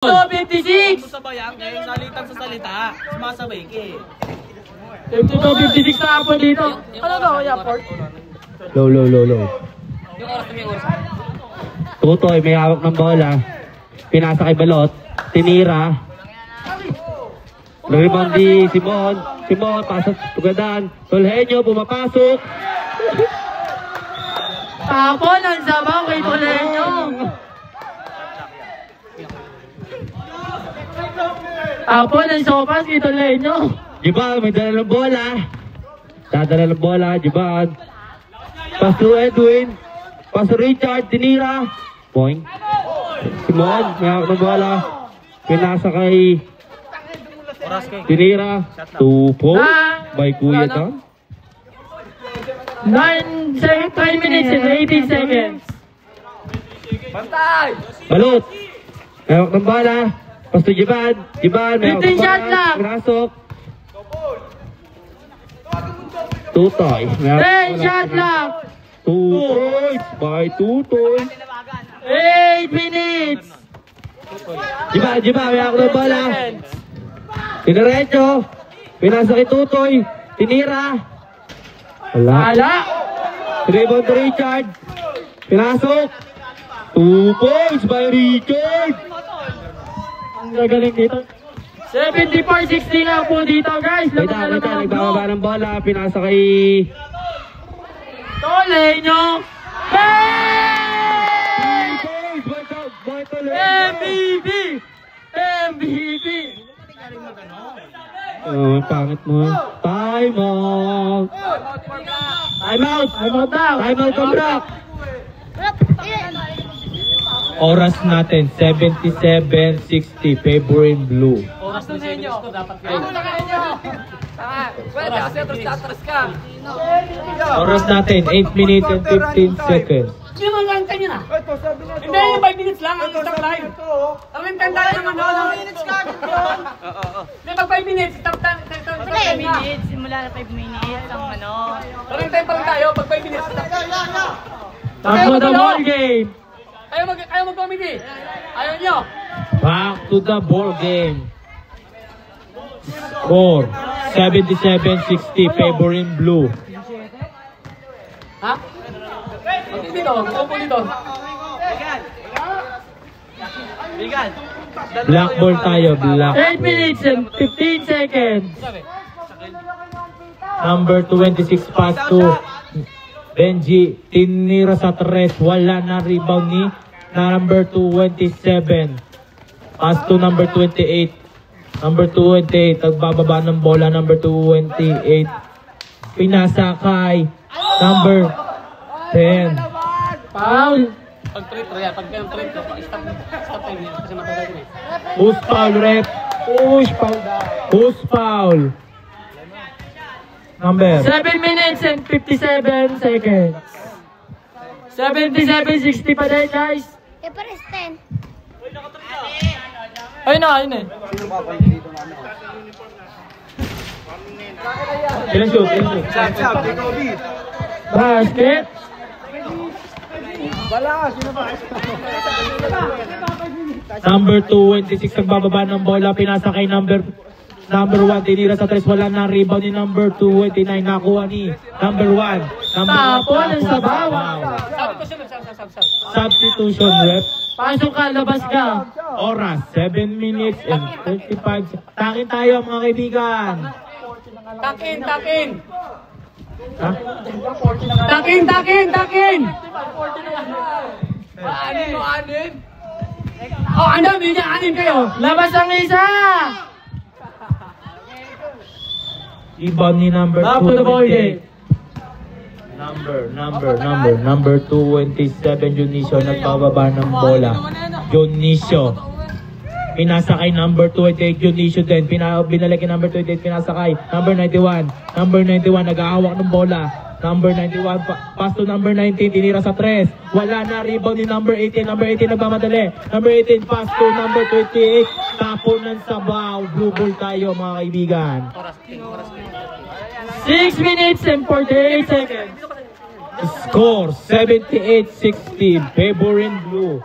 52-56! Sabayan kayo, salitan sa salita. Sumasabay ka eh. 52-56 na po dito. Ano ba kaya, Port? Low. Yung oras na may oras. Tutoy, may hawak ng bola. Pinasa kay Balot. Tinira. Rebound di Simon. Pasok tugadan. Tolhenyo, pumapasok. Tapon ang sabaw kay Tolhenyo. Tapon ang sopas kay Tolhenyo. Jibal, may dala ng bola. Dadala ng bola, Jibal. Pass to Edwin. Pass to Richard, tinira. Point. Simon, may hawak ng bola. Pinasa kay tinira. 2 points by Kuya Tom. 9 minutes and 18 seconds. Balot. May hawak ng bola. Pass to Jibal. May hawak ng 15 shot bola. lang. Pinasok. Tutoy. 10 shot lang. 2 points by Tutoy. 8 minutes. Jibal, may hawak ng bola. Tinaretso. Pinasa kay Tutoy. Tinira. Wala. Rebound to Richard. Pinasok. 2 points by Richard. Ang gagaling dito. 74-60 na po dito, guys. Wait, nagbababa ng bola. Pinasa kay Tolhenyo. MVP! Oh, pangit mo. Time out from Brock. Oras natin 77-60, favor in blue. Oras na Henyo. Dapat kayo. Oras natin 8 minutes and 15 seconds. Hindi naman lang kanya na. Hindi, yung 5 minutes lang ang isang live. Ang intenda naman doon. 5 minutes ka. Hindi, pag 5 minutes, stop time. 5 minutes, simula na 5 minutes ang ano. Parang time pa rin tayo, pag 5 minutes, stop time. Back to the ball game. Ayaw mag-comedy. Ayaw nyo. Back to the ball game. Score 77-60, favor in blue. Ha? Dito, upo dito. Black ball tayo, black 8 minutes and 15 seconds. Number 26 pass to Benji. Tinira sa 3. Wala na rebound ni number 27. Pass to number 28. Number 28. Nagbababa ng bola. Number 28. Pinasa kay number 10. Foul. Pag trip, pag trip, stop time yan. Kasi matagal yun eh. Who's foul, rep? Who's foul? Number 7 minutes and 57 seconds. 77-60 pa din, guys. Pares 10. Ayun na. Ilan shoot? Basket. Number 26 nagbababa ng bola. Pinasa kay number 1. Tinira sa 3. Wala na rebound ni number 29. Nakuha ni number 1. Tapon ang sabaw. Substitution, rep. Pasok ka, labas ka. Oras 7 minutes and 35. Takin tayo mga kaibigan. Takin. Ha? Takin. Anin. Oh, ang dami niya, anin kayo. Labas ang isa. Iba ni number Back to the ball game. 2. Number 27, Junicio, nagbababa ng bola. Junicio. Pinasa kay number 28, Junicio din. Binalik kay number 28, pinasa kay number 91. Number 91, nag-aawak ng bola. Number 91, pass to number 19, tinira sa 3. Wala na, rebound ni number 18. Number 18 nagmamadali. Number 18, pass to number 28. Tapon ng sabaw. Blue ball tayo mga kaibigan. 6 minutes and 48 seconds. Score 78-60, favor in blue.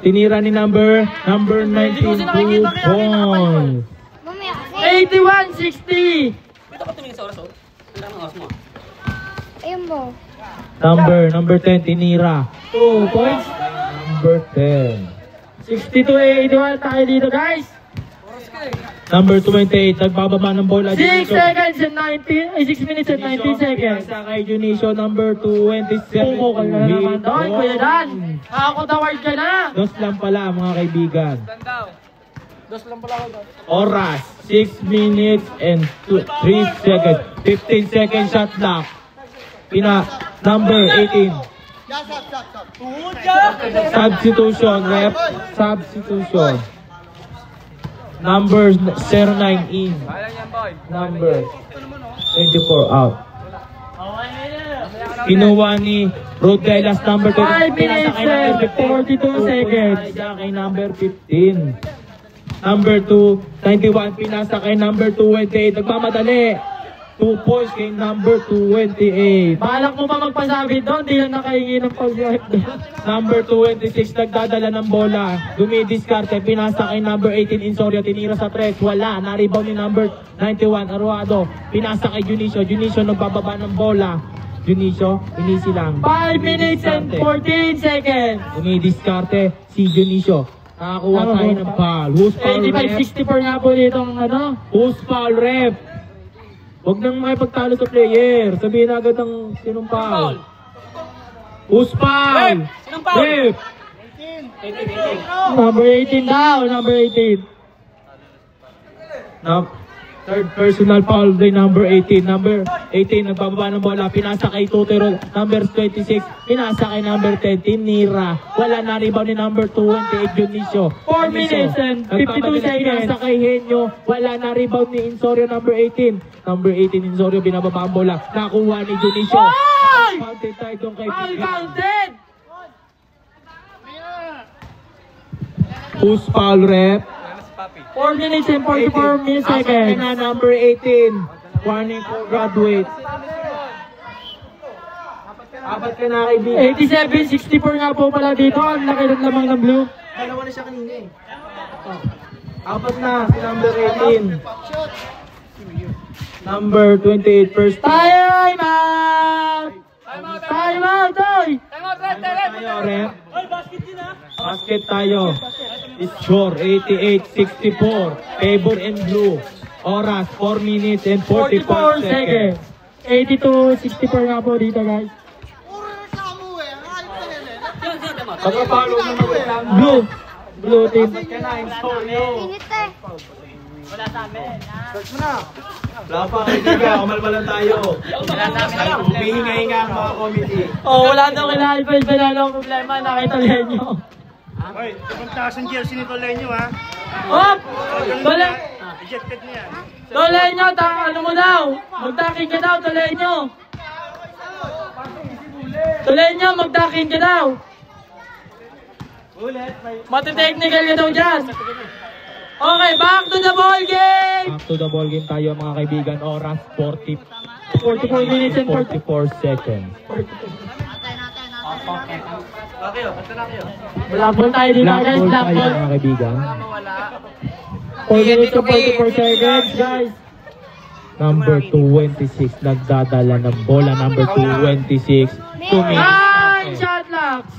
Tinira ni number 19, 2 points. Mamaya kasi. 81-60. Dito ka tumingin sa oras, oh. Ang dami ng oras mo. Ayun mo. Number 10, tinira. 2 points. Number 10. 62-81 tayo dito, guys. Number 28, nagbababa ng bola. 6 seconds and 19, ay 6 minutes and 19 seconds. Pinasa kay Junicio, number 27. Pumukol ka na naman doon, Kuya Dan. Nakakutaward ka na. Dos lang pala, mga kaibigan. Dos lang pala ako. Oras, 6 minutes and 3 seconds. 15 seconds shot clock. Number 18. Substitution, rep. Substitution. Number 09 in. Number 24 out. Kinuha ni Rodelas number 5 20. minutes and 42 seconds. Pinasa kay number 15. Number 2, 91. Pinasa kay number 28. Nagmamadali. 2 points kay number 28. Balak mo pa magpasabi doon, di lang nakahingi ng pag-wipe doon. Number 26, nagdadala ng bola. Dumidiskarte, pinasa kay number 18, Insorio, tinira sa 3. Wala, na-rebound ni number 91, Aruado. Pinasa kay Junicio. Junicio nagbababa ng bola. Junicio, inisi lang. 5 minutes and 14 seconds. Dumidiskarte si Junicio. Nakakuha tayo ng foul. Who's foul rep? 85-64 nga po dito ang ano. Who's foul rep? Huwag nang makipagtalo sa player. Sabihin na agad ang sinong foul. Who's foul? Sinong foul? Rep. 18. Number 18 daw, number 18. Third personal foul kay number 18. Number 18, nagbababa ng bola. Pinasa kay Tutero. Number 26, pinasa kay number 10. Tinira. Wala na rebound ni number 28, Junicio. 4 minutes and 52 seconds. Pinasa kay Henyo. Wala na rebound ni Insorio, number 18. Number 18, Insorio, binababa ang bola. Nakuha ni Junicio. Foul! Counted tayo doon kay Foul Bigyan. counted! Who's foul rep? 4 minutes and 44 Asan seconds. na number 18? Warning for graduate. Apat ka na kaibigan. 87-64 nga po pala dito. Ang laki ng lamang ng blue. Dalawa na siya kanina eh. Apat na si number 18. Number 28 first. Time out! Time out, oy! Tayo, rep. Basket tayo. Score 88-64. Favor in blue. Oras 4 minutes and 44 seconds. 82-64 nga po dito, guys. Pagkapalo na naman. Blue. Blue team. Init eh. Wala pa kaibigan. Kumalmalan tayo. Humihinga-hinga ang mga committee. Oh, wala daw kailangan pa ang problema. Nakita nyo. Hoy, pumunta ang jersey ni Tolenyo ha. Hop! Tole! Ejected niya. Tolenyo, ano mo daw? Magtaking ka daw, Tolenyo. Tolenyo, magtaking ka daw. Mati-technical ka daw dyan. Okay, back to the ball game! Back to the ball game tayo mga kaibigan. Oras 44 minutes and 44 seconds. Black ball tayo dito, Black guys. ball Black tayo ball. mga kaibigan. 4 minutes and 44 seconds, guys. Number 26 nagdadala ng bola. Number 26. 2 minutes. 9 shot locks.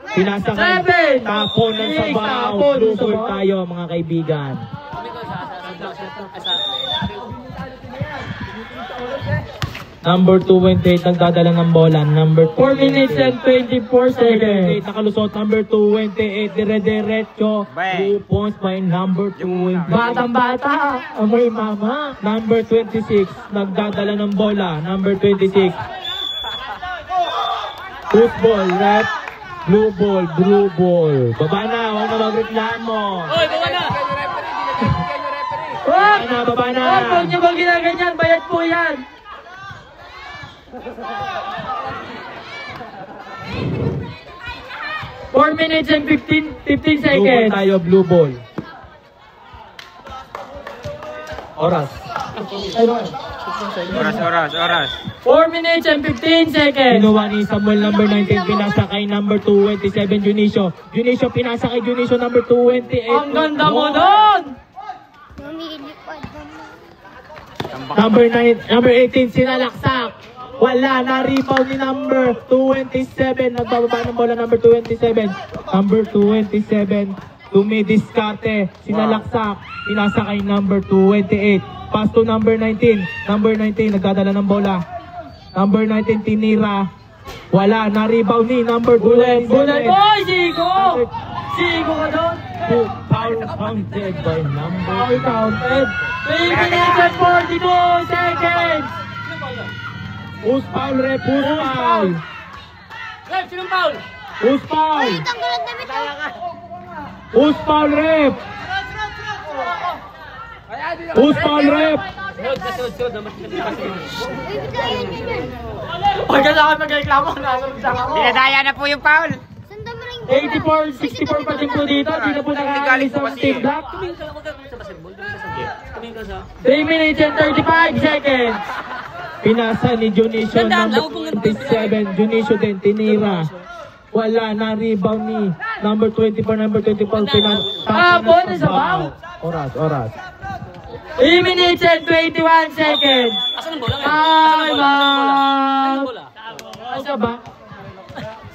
Pinasa kay 7, tapon ng 6, sabaw. tapon ng Blue ball sabaw. tayo mga kaibigan. Number 28 nagdadala ng bola. Number 4 minutes and 24 seconds. nakalusot. Number 28 dire-diretso. 2 points by number 28. Batang-bata, amoy mama. Number 26 nagdadala ng bola. Number 26. Football, red, blue ball, blue ball. Baba na, huwag na magreklamo. Oy, bawa na! Wag! Baba na. Wag, huwag niyo bang ginaganyan? Bayad po yan. 4 minutes and 15 Blue ball seconds. tayo, blue ball. Oras. Oras. 4 minutes and 15 seconds. Kinuha ni Samuel number 19, pinasa kay number 227, Junicio. Junicio, pinasa kay Junicio number 228. Ang ganda mo doon! Lumilipad naman. Number 18, sinalaksak. Wala, na-rebound ni number 27. Nagbababa ng bola number 27. Number 27, tumidiskarte. Sinalaksak. Pinasa kay number 28. Pass to number 19. Number 19, nagdadala ng bola. Number 19, tinira. Wala, na-rebound ni number 27. Bullet boy! Sigo! Sigo ka doon! Foul counted by number. Foul counted. 3 minutes and 42 seconds. Who's foul, rep? Who's foul? Rep, sinong foul? Who's foul? Ay, tanggalan damit ah. Who's foul, rep? Who's foul, rep? Uy, bigayan din yan. Pag kailangan mag-reklamo, nasunod sa ako. Dinadaya na po yung foul. Sundan mo lang yung bola. 84, 64 pa din po dito. Dito po nakakalis sa team block. 3 minutes and 35 seconds. Pinasa ni Junicio number 27. Junicio din, tinira. Wala, na-rebound ni number 24. Number 24, Tapon na sa bow. Oras. 3 minutes and 21 seconds. Time out. Asa ba?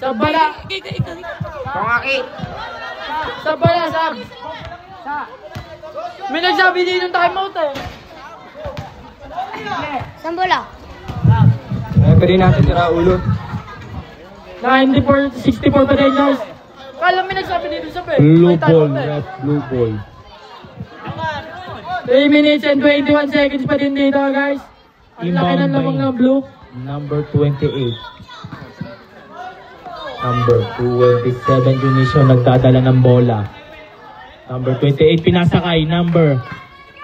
Sa bala. Pangaki. Sa bala, sab. May nagsabi din ng time out eh. Saan bola? Pwede natin tira ulo. 94, 64 pa din guys. Kala may nagsabi dito sa pe. Blue ball, ref, blue ball. 3 minutes and 21 seconds pa din dito guys. Ang laki ng lamang ng blue. Number 28. Number 27, Junicio nagdadala ng bola. Number 28, pinasa kay number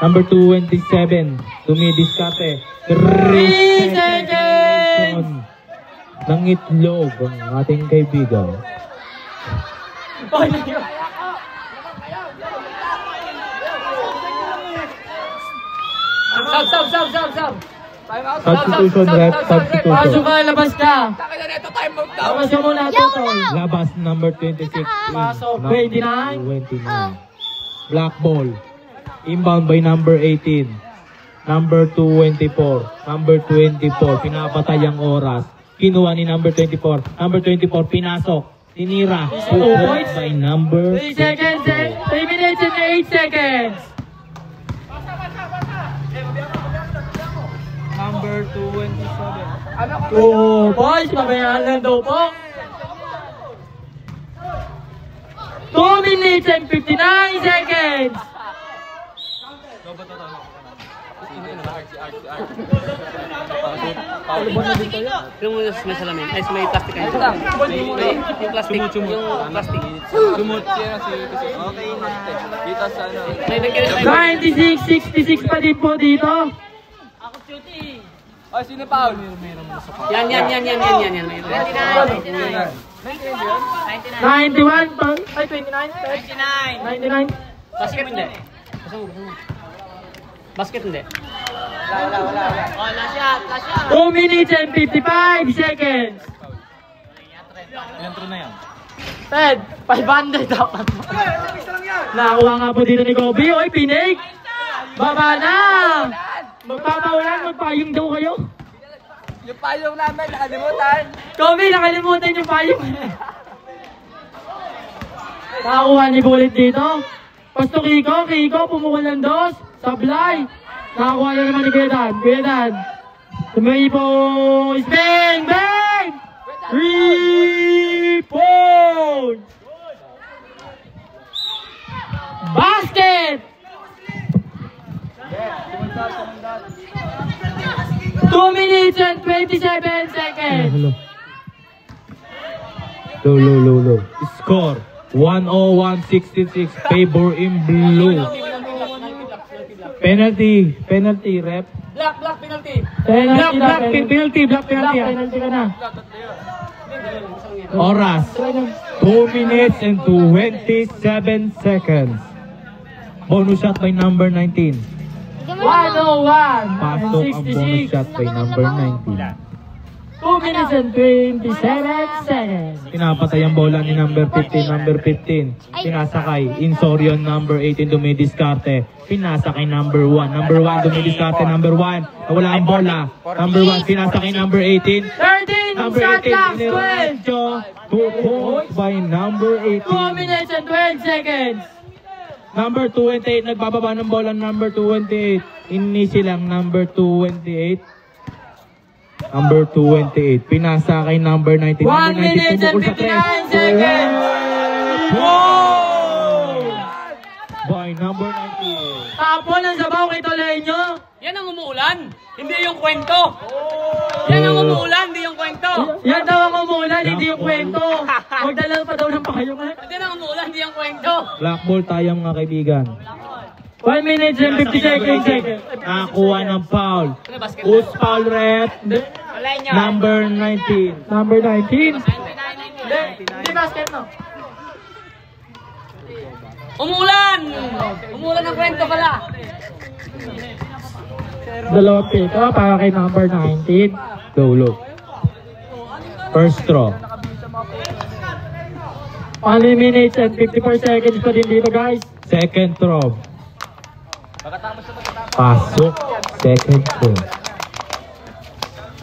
27, tumidiskarte. 3 seconds! Ng itlog ang ating kaibigan. Sub. Substitution, ref, substitution. Pasok ka, labas ka. Labas ka muna, Totol. Labas number 26. Pasok, Number 29. 29. Black ball. Inbound by number 18. Number 24. Number 24. Pinapatay ang oras. Kinuha ni number 24. Number 24. Pinasok. Tinira. 2 points by number 3 seconds, 3 minutes and 8 seconds. Number 27. Oh, boys, pabayaan lang daw po. 2 minutes and 59 seconds. Yung may salamin. Ay, may plastic kayo. Yung plastic. Yung plastic. May nagkira. 96, 66 pa din po dito. Yan. 91 pa. Ay, 29. 99. Basket hindi. Basket hindi. 2 minutes and 55 seconds. Ilan throw na yan? Ted, 500 dapat. Nakuha nga po dito ni Kobe. Oy, pinig. Baba na. Magpapaulan, magpayong daw kayo. Yung payong namin, nakalimutan. Kobe, nakalimutan yung payong. Nakakuha ni Bullet dito. Pasto Kiko, pumukul ng dos. Sablay. Nakakuha na naman ni Kuya Dan. Tumayi po. Bang! Bang! 3 points! Basket! 2 minutes and 27 seconds. Low. Score 101-66. Favor in blue. Penalty, rep. Black, penalty. Penalty ka na. Oras 2 minutes and 27 seconds. Bonus shot by number 19. 101 Pasok ang bonus 66. shot by number 19. minutes and 27 seconds. Pinapatay ang bola ni number 15. Number 15, pinasakay. Insorion, number 18, dumidiskarte. Pinasakay number 1. Number 1, dumidiskarte. Number 1, nawala ang bola. Number 1, pinasakay number 18. 13 Number shot 18, clock, 12. iniretso. 2 points by number 2 18. minutes and 12 seconds. Number 28, nagbababa ng bola. Number 28, inisi lang number 28. Number 28, pinasa kay number 19. 1 minute and 59 seconds. Wow! By number 98. Tapon ang sabaw kay Toleño. Yan ang umuulan, hindi yung kwento. Yan ang umuulan, hindi yung kwento. Yan daw ang umulan, hindi yung kwento. Magdala pa daw ng payungan. Yan ang umuulan, hindi yung kwento. Black ball tayo mga kaibigan. 1 minute and 50 seconds. Nakakuha ng foul. Who's foul rep? Number 19. Number 19. Hindi basket no. Umuulan! Umuulan ng kwento pala. Dalawang pito para kay number 19. Go, look. First throw. 1 minute and 54 seconds pa din dito guys. Second throw. Pasok. Second throw.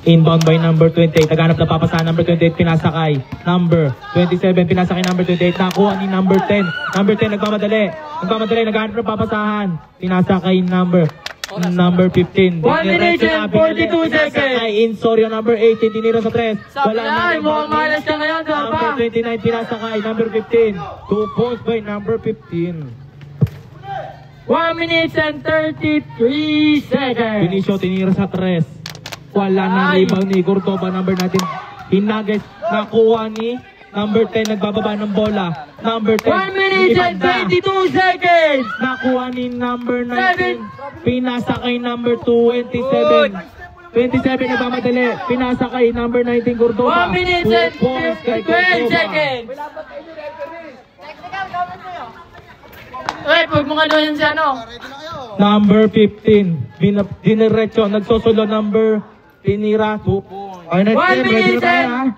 Inbound by number 28. Naghanap na papasahan. Number 28 pinasakay. Number 27 pinasakay. Number 28. Nakuha ni number 10. Number 10 nagmamadali. Naghanap na papasahan. Pinasakay number 15. 1 minute and 42 seconds. Pinasakay Insorio. Number 18. Diniro sa 3. Sablay, mukhang malas ka ngayon. Number 29 pinasakay. Number 15. 2 points by number 15. 1 minute and 33 seconds. Vinicio tinira sa 3. Wala na rebound ni Cordoba. Number natin Hinages. Nakuha ni number 10. Nagbababa ng bola. Number 10. 1 minute and 22 seconds. Nakuha ni number 19. Pinasa kay number 27. 27 nagmamadali. Pinasa kay number 19 Cordoba. 1 minute and 12 seconds. Wait, huwag mo nga doon yan si ano. Number 15. Diniretso. Nagsosulo number. Tinira. 2 points. Ay, 1 minute and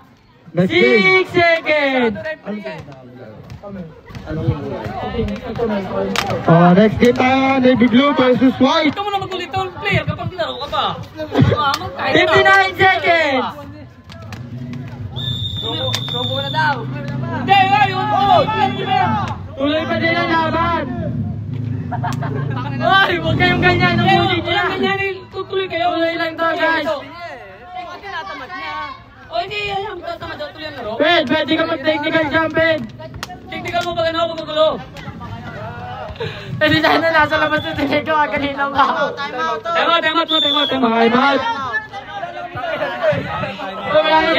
Let's game. 6 seconds. Next game tayo. Navy Blue versus White. Ito mo na magulit ang player kapag nilaro ka pa. 59 seconds. Sobo na daw. Hindi, ayun. Tuloy pa din ang laban. Ay, huwag kayong ganyan ng music niya. Tutuloy kayo. Tuloy lang to guys. O hindi, alam ko tama daw tuloy ang laro. Pwede ka mag-technical jump, Ped. Tingnan mo pag ano ako magulo. Pwede sana nasa labas yung tingin ko kanina ba? Time out. Time out. Wala na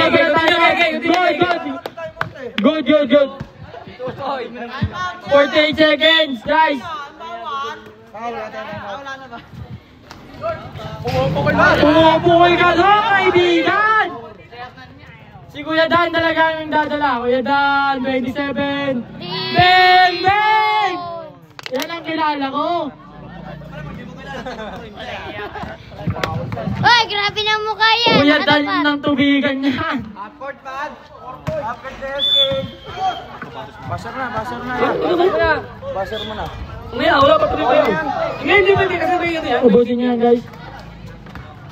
Good. 48 seconds, guys. Pumupukol ka doon, kaibigan. Si Kuya Dan talaga ang dadala. Kuya Dan, 27. Bang! Yan ang kilala ko. Hoy, grabe na mukha yan. Kuya Ano Dan ba? ng tubigan yan. Umaya, wala pa tuloy kayo. Hindi kasi kayo yan. Ubusin niyo yan, guys.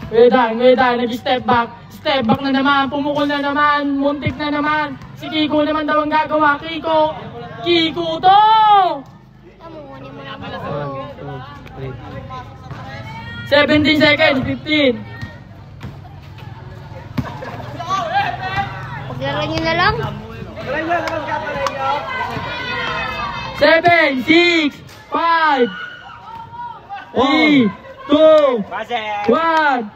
Kuya Dan, nag-step back. Step back na naman, pumukol na naman, muntik na naman. Si Kiko naman daw ang gagawa. Kiko to! Tamunin mo naman ako. 17 seconds, 15. Paglaro nyo na lang. 7, 6, 5, 3, 2, 1.